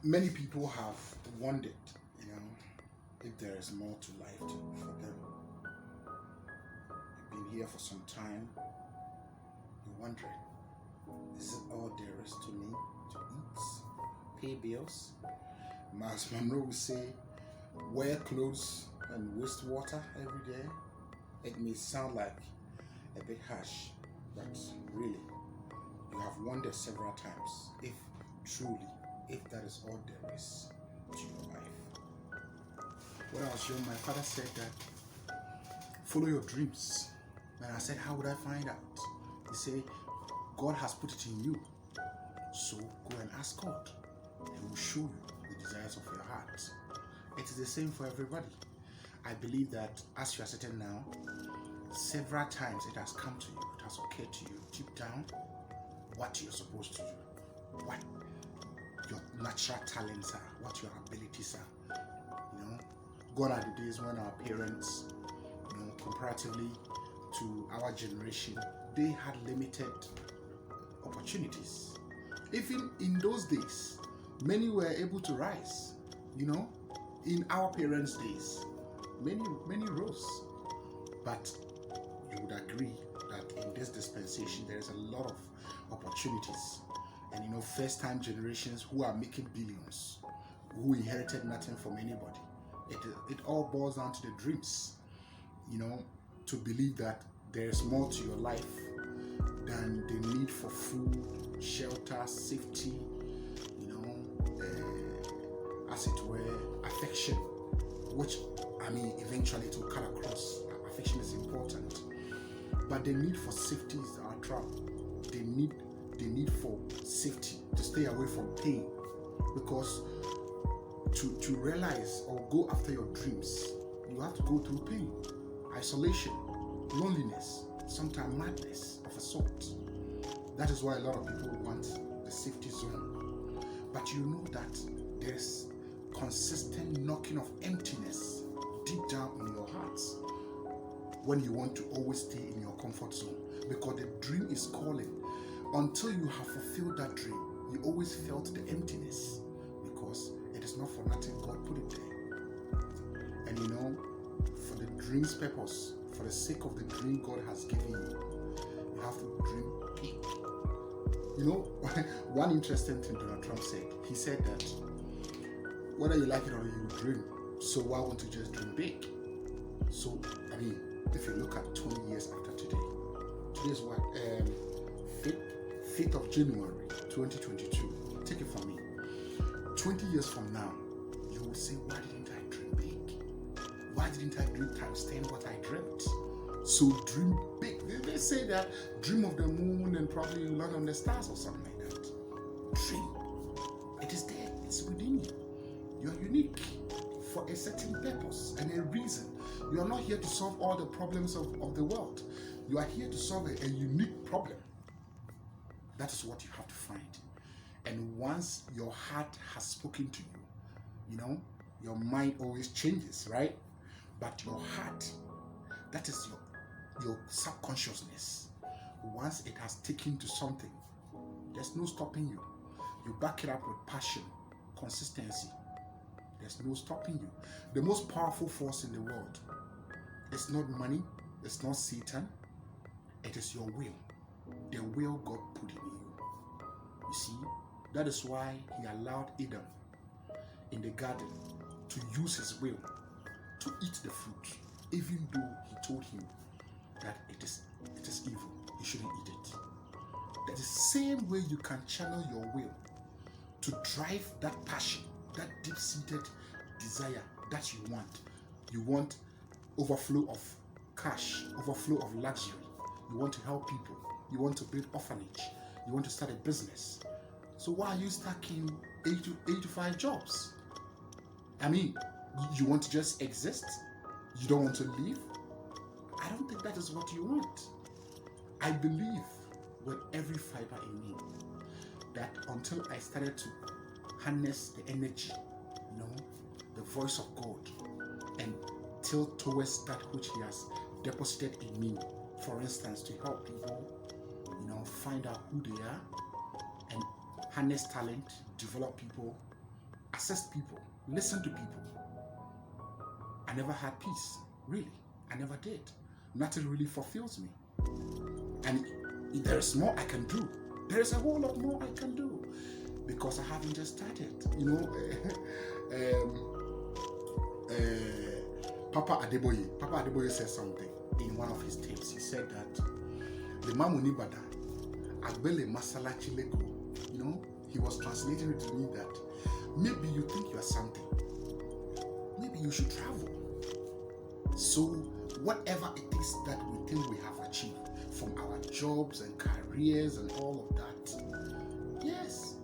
Many people have wondered, you know, if there is more to life for them. You've been here for some time, you're wondering, is it all there is to me to eat, pay bills? Miles Monroe would say, wear clothes and waste water every day. It may sound like a bit harsh, but really, you have wondered several times if truly, if that is all there is to your life. When I was young, my father said that follow your dreams. And I said, how would I find out? He said, God has put it in you. So go and ask God. He will show you the desires of your heart. It is the same for everybody. I believe that as you are sitting now, several times it has come to you, it has occurred to you deep down what you're supposed to do, what your natural talents are, what your abilities are. Gone are the days when our parents, comparatively to our generation, they had limited opportunities. Even in those days, many were able to rise. In our parents' days, many rose. But you would agree that in this dispensation, there is a lot of opportunities. And first-time generations who are making billions, who inherited nothing from anybody. It all boils down to the dreams, to believe that there's more to your life than the need for food, shelter, safety, as it were, affection, which, eventually it will cut across. Affection is important. But the need for safety is our trap. The need for safety, to stay away from pain. Because to realize or go after your dreams, you have to go through pain, isolation, loneliness, sometimes madness of a sort. That is why a lot of people want the safety zone. But you know that there's consistent knocking of emptiness deep down in your hearts when you want to always stay in your comfort zone, because the dream is calling. Until you have fulfilled that dream, you always felt the emptiness, because it is not for nothing God put it there. And for the dream's purpose, for the sake of the dream God has given you, you have to dream big. One interesting thing Donald Trump said, he said that whether you like it or you dream, so why won't you just dream big? So, if you look at 20 years after today is what? 5th of January 2022. Take it from me. 20 years from now, you will say, why didn't I dream big? Why didn't I dream times 10 what I dreamt? So dream big. They say that dream of the moon and probably land on the stars or something like that. Dream. It is there. It's within you. You are unique for a certain purpose and a reason. You are not here to solve all the problems of the world. You are here to solve a unique problem. That is what you have to find. And once your heart has spoken to you, your mind always changes, right? But your heart, that is your subconsciousness. Once it has taken to something, there's no stopping you. You back it up with passion, consistency. There's no stopping you. The most powerful force in the world, it's not money, it's not Satan, it is your will. The will God put in you. You see, that is why he allowed Adam in the garden to use his will to eat the fruit, even though he told him that it is evil, he shouldn't eat it. That is the same way you can channel your will to drive that passion, that deep-seated desire that you want. You want overflow of cash, overflow of luxury. You want to help people. You want to build orphanage. You want to start a business. So why are you stuck in 8 to 5 jobs? You want to just exist? You don't want to live? I don't think that is what you want. I believe with every fiber in me that until I started to harness the energy, the voice of God, and tilt towards that which he has deposited in me, for instance, to help people, find out who they are and harness talent, develop people, assess people, listen to people. I never had peace, really. I never did. Nothing really fulfills me. And there is more I can do. There is a whole lot more I can do because I haven't just started. Papa Adeboye said something in one of his tapes. He said that the Mamuni Bada Agbele Masala Chilego, he was translating it to me that maybe you think you are something. Maybe you should travel. So whatever it is that we think we have achieved from our jobs and careers and all of that, yes,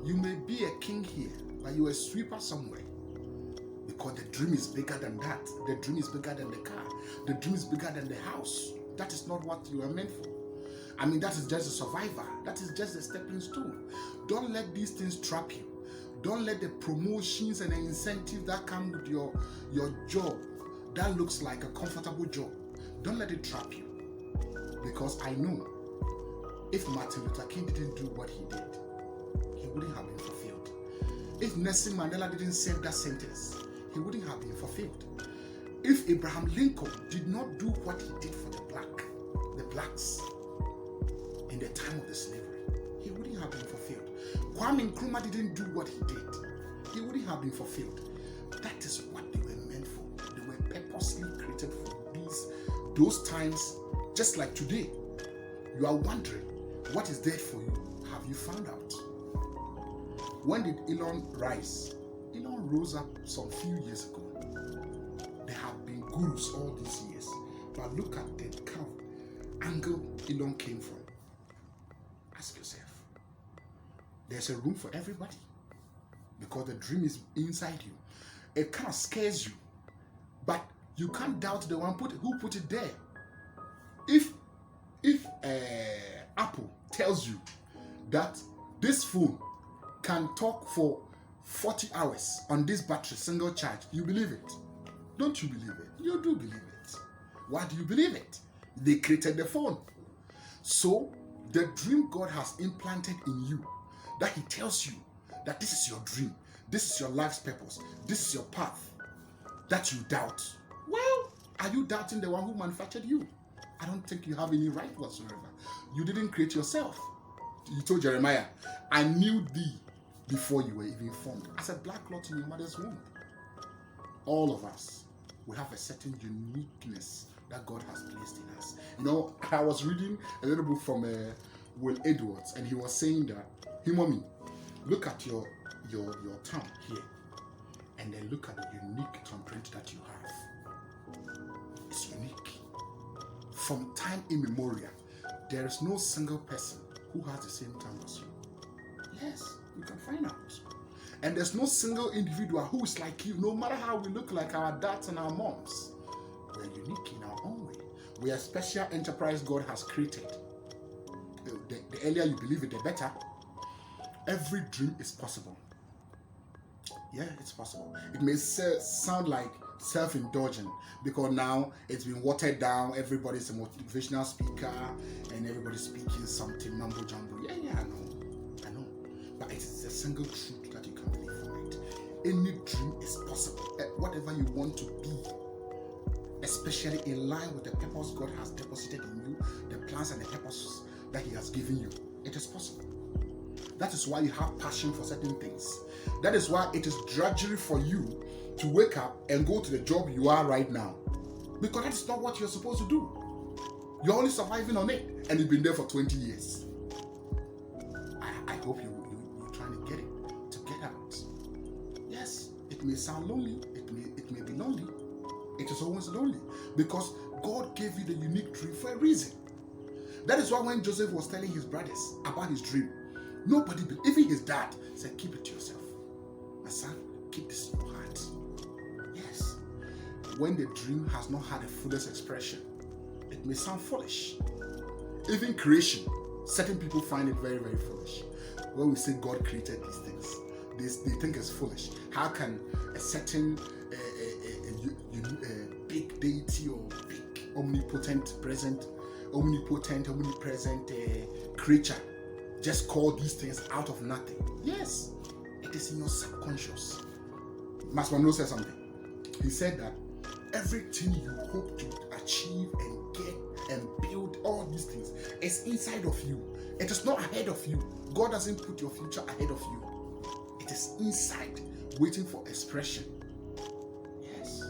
you may be a king here, but you're a sweeper somewhere. Because the dream is bigger than that. The dream is bigger than the car. The dream is bigger than the house. That is not what you are meant for. I mean, that is just a survivor. That is just a stepping stone. Don't let these things trap you. Don't let the promotions and the incentives that come with your job that looks like a comfortable job. Don't let it trap you. Because I know if Martin Luther King didn't do what he did, he wouldn't have been fulfilled. If Nelson Mandela didn't serve that sentence, he wouldn't have been fulfilled. If Abraham Lincoln did not do what he did for the blacks in the time of the slavery, he wouldn't have been fulfilled. Kwame Nkrumah didn't do what he did, he wouldn't have been fulfilled. That is what they were meant for. They were purposely created for those times, just like today. You are wondering, what is there for you? Have you found out? When did Elon rise? Elon rose up some few years ago. There have been gurus all these years. But look at the kind of angle Elon came from. Ask yourself. There's a room for everybody. Because the dream is inside you. It kind of scares you. But you can't doubt the one who put it there. If Apple tells you that this phone can talk for 40 hours on this battery, single charge, you believe it? Don't you believe it? You do believe it. Why do you believe it? They created the phone. So, the dream God has implanted in you, that He tells you that this is your dream, this is your life's purpose, this is your path, that you doubt. Well, are you doubting the one who manufactured you? I don't think you have any right whatsoever. You didn't create yourself. You told Jeremiah, I knew thee before you were even formed. As a black clot in your mother's womb. All of us, we have a certain uniqueness that God has placed in us. I was reading a little book from Will Edwards, and he was saying that, hey mommy, look at your tongue here, and then look at the unique thumbprint that you have. It's unique. From time immemorial, there is no single person who has the same tongue as you. Yes, you can find out. And there's no single individual who is like you, no matter how we look like our dads and our moms. We're unique in our own way. We are a special enterprise God has created. The earlier you believe it, the better. Every dream is possible. Yeah, it's possible. It may sound like self-indulgent because now it's been watered down. Everybody's a motivational speaker and everybody's speaking something mumbo jumbo. Yeah, I know. But it's a single truth that you can believe from it. Any dream is possible. Whatever you want to be, especially in line with the purpose God has deposited in you, the plans and the purposes that He has given you, it is possible. That is why you have passion for certain things. That is why it is drudgery for you to wake up and go to the job you are right now. Because that is not what you're supposed to do. You're only surviving on it, and you've been there for 20 years. I hope you're trying to get it, to get out. Yes, it may sound lonely. It may be lonely. It is always lonely because God gave you the unique dream for a reason. That is why when Joseph was telling his brothers about his dream, nobody, even his dad, said, keep it to yourself. My son, keep this in your heart. Yes. When the dream has not had a fullest expression, it may sound foolish. Even creation, certain people find it very, very foolish. When we say God created these things, they think it's foolish. How can a certain big deity or big omnipresent creature just call these things out of nothing? Yes, It is in your subconscious. Mas Monroe said something. He said that everything you hope to achieve and get and build, all these things, is inside of you. It is not ahead of you. God doesn't put your future ahead of you. It is inside, waiting for expression. Yes.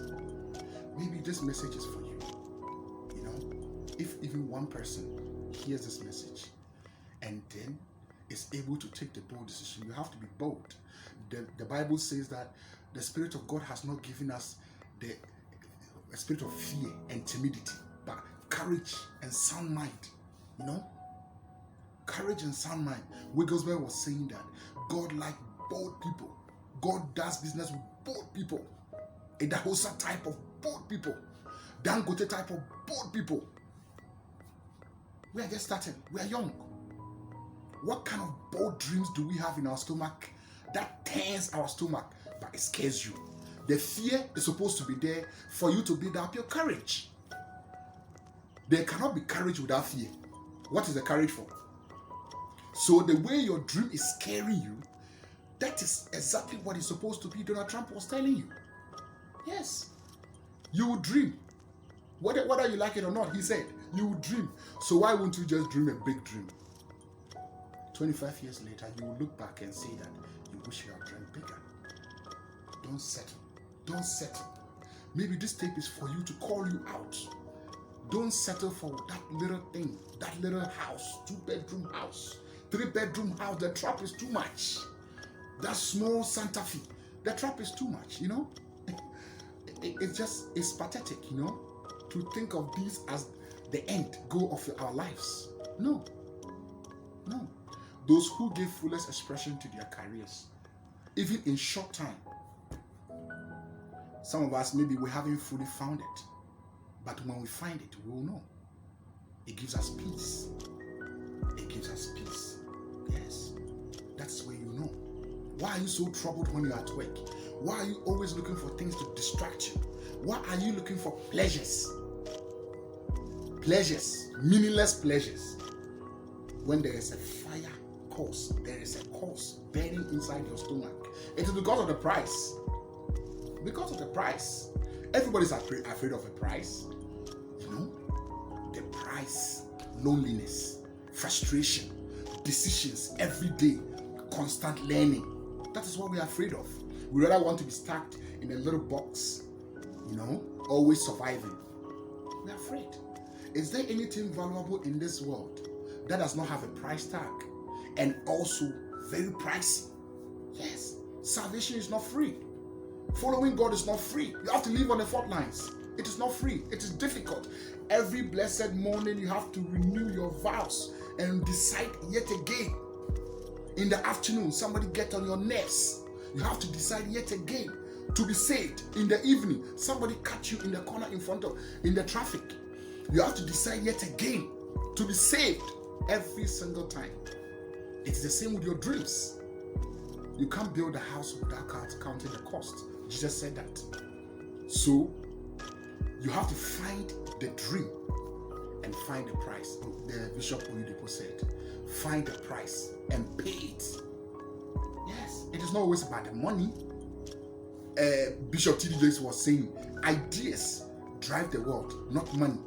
Maybe this message is for you. You know, if even one person hears this message and then is able to take the bold decision, you have to be bold. The Bible says that the Spirit of God has not given us a spirit of fear and timidity, but courage and sound mind. You know, courage and sound mind. Wigglesworth was saying that God likes bold people. God does business with bold people. A Dahosa type of bold people. Dangote type of bold people. We are just starting. We are young. What kind of bold dreams do we have in our stomach that turns our stomach, but it scares you? The fear is supposed to be there for you to build up your courage. There cannot be courage without fear. What is the courage for? So the way your dream is scaring you, that is exactly what is supposed to be. Donald Trump was telling you. Yes. You will dream. Whether you like it or not, he said, you will dream. So why won't you just dream a big dream? 25 years later, you will look back and say that you wish you had dreamed bigger. Don't settle. Don't settle. Maybe this tape is for you to call you out. Don't settle for that little thing, that little house, 2-bedroom house, 3-bedroom house. The trap is too much. That small Santa Fe, the trap is too much, you know? It's pathetic, you know, to think of this as the end goal of our lives. No. Those who give fullest expression to their careers, even in short time. Some of us, maybe we haven't fully found it, but when we find it, we will know. It gives us peace. It gives us peace. Yes. That's where you know. Why are you so troubled when you're at work? Why are you always looking for things to distract you? Why are you looking for pleasures? Pleasures, meaningless pleasures. When there is a fire cause, there is a cause burning inside your stomach. It is because of the price. Because of the price. Everybody's afraid of a price. You know, the price, loneliness, frustration, decisions every day, constant learning. That is what we are afraid of. We rather want to be stuck in a little box, you know, always surviving. We are afraid. Is there anything valuable in this world that does not have a price tag and also very pricey? Yes. Salvation is not free. Following God is not free. You have to live on the front lines. It is not free. It is difficult. Every blessed morning you have to renew your vows and decide yet again. In the afternoon, somebody get on your nerves. You have to decide yet again to be saved. In the evening, somebody catch you in the corner in the traffic. You have to decide yet again to be saved every single time. It's the same with your dreams. You can't build a house without counting the cost. Jesus said that. So, you have to find the dream and find the price. The Bishop Oyedepo said, find the price and pay it. Yes, it is not always about the money. Bishop T.D. Jakes was saying, ideas drive the world, not money.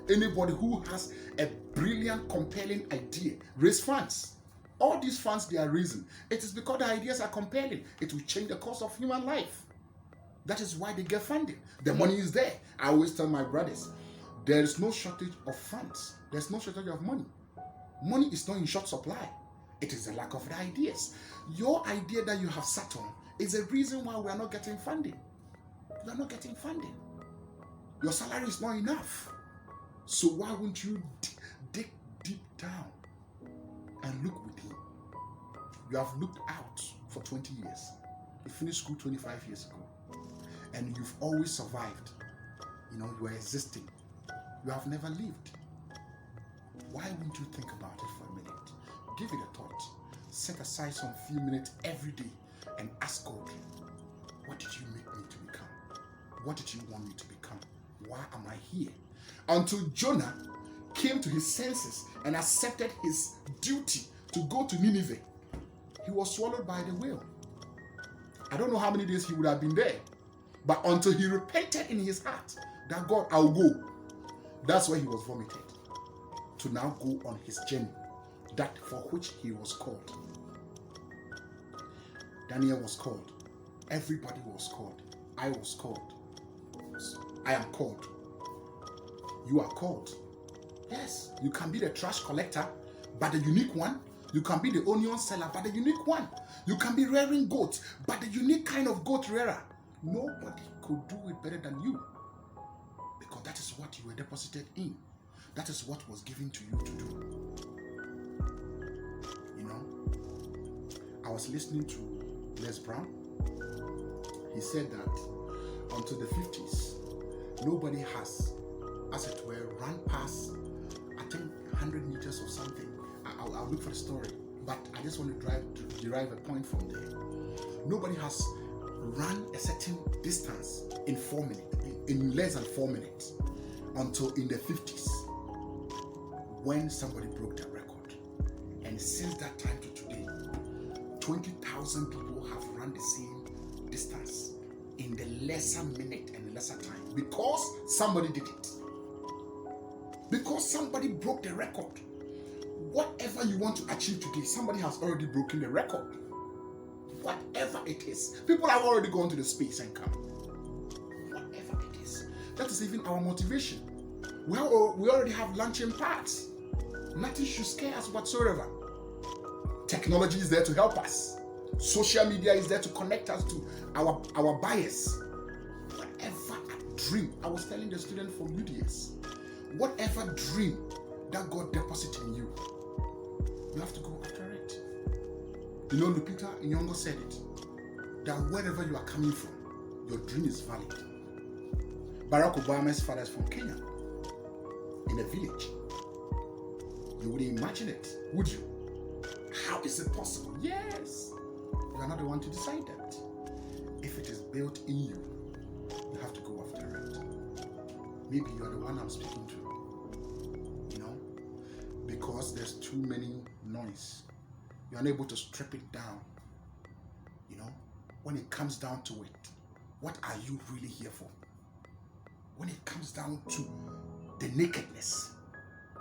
Anybody who has a brilliant, compelling idea, raise funds. All these funds they are raising, it is because the ideas are compelling. It will change the course of human life. That is why they get funding. The money is there. I always tell my brothers, there is no shortage of funds. There's no shortage of money. Money is not in short supply. It is the lack of the ideas. Your idea that you have sat on is the reason why we are not getting funding. You are not getting funding. Your salary is not enough. So why won't you dig deep down and look within? You have looked out for 20 years. You finished school 25 years ago. And you've always survived. You know, you are existing. You have never lived. Why wouldn't you think about it for a minute? Give it a thought. Set aside some few minutes every day and ask God, what did you make me to become? What did you want me to become? Why am I here? Until Jonah came to his senses and accepted his duty to go to Nineveh, he was swallowed by the whale. I don't know how many days he would have been there. But until he repented in his heart that God, I'll go. That's why he was vomited. To now go on his journey, that for which he was called. Daniel was called. Everybody was called. I was called. I am called. You are called. Yes, you can be the trash collector, but the unique one. You can be the onion seller, but the unique one. You can be rearing goats, but the unique kind of goat rearer. Nobody could do it better than you. Because that is what you were deposited in. That is what was given to you to do. You know, I was listening to Les Brown. He said that until the 50s, nobody has, as it were, run past, I think, 100 meters or something. I'll look for the story, but I just want to derive a point from there. Nobody has run a certain distance in 4 minutes, in less than 4 minutes, until in the 50s, when somebody broke the record. And since that time to today, 20,000 people have run the same distance in the lesser minute and lesser time, because somebody did it. Because somebody broke the record. Whatever you want to achieve today, somebody has already broken the record. Whatever it is. People have already gone to the space and come. Whatever it is. That is even our motivation. We already have launching pads. Nothing should scare us whatsoever. Technology is there to help us. Social media is there to connect us to our buyers. Whatever dream, I was telling the student from UDS, whatever dream that God deposited in you, you have to go after it. You know, Lupita Nyong'o said it, that wherever you are coming from, your dream is valid. Barack Obama's father is from Kenya, in a village. You wouldn't imagine it, would you? How is it possible? Yes. You are not the one to decide that. If it is built in you, you have to go after it. Maybe you are the one I'm speaking to. Because there's too many noise. You're unable to strip it down. You know, when it comes down to it, what are you really here for? When it comes down to the nakedness,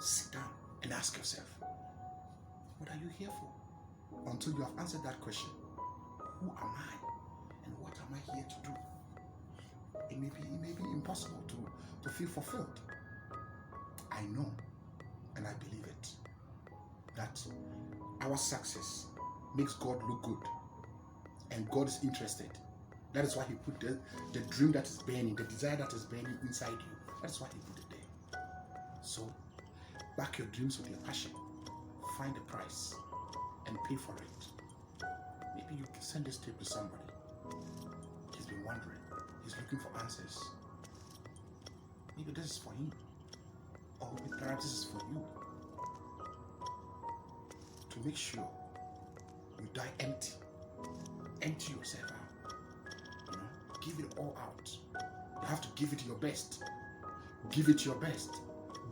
sit down and ask yourself, what are you here for? Until you have answered that question, who am I and what am I here to do? It may be impossible to feel fulfilled. I know. And I believe it, that our success makes God look good, and God is interested. That is why he put the dream that is burning, the desire that is burning inside you. That is why he put it there. So, back your dreams with your passion. Find the price and pay for it. Maybe you can send this tape to somebody. He's been wondering. He's looking for answers. Maybe this is for him. Or perhaps this is for you. To make sure you die empty. Empty yourself out. You know, give it all out. You have to give it your best. Give it your best.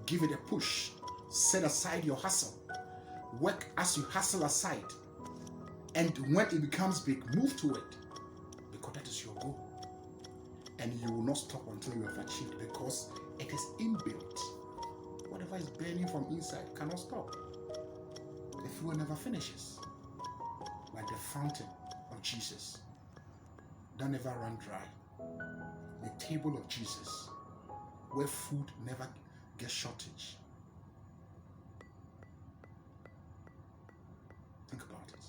Give it a push. Set aside your hustle. Work as you hustle aside. And when it becomes big, move to it. Because that is your goal. And you will not stop until you have achieved it, because it is inbuilt. Whatever is burning from inside cannot stop. The fuel never finishes. Like the fountain of Jesus that never run dry. The table of Jesus, where food never gets shortage. Think about it.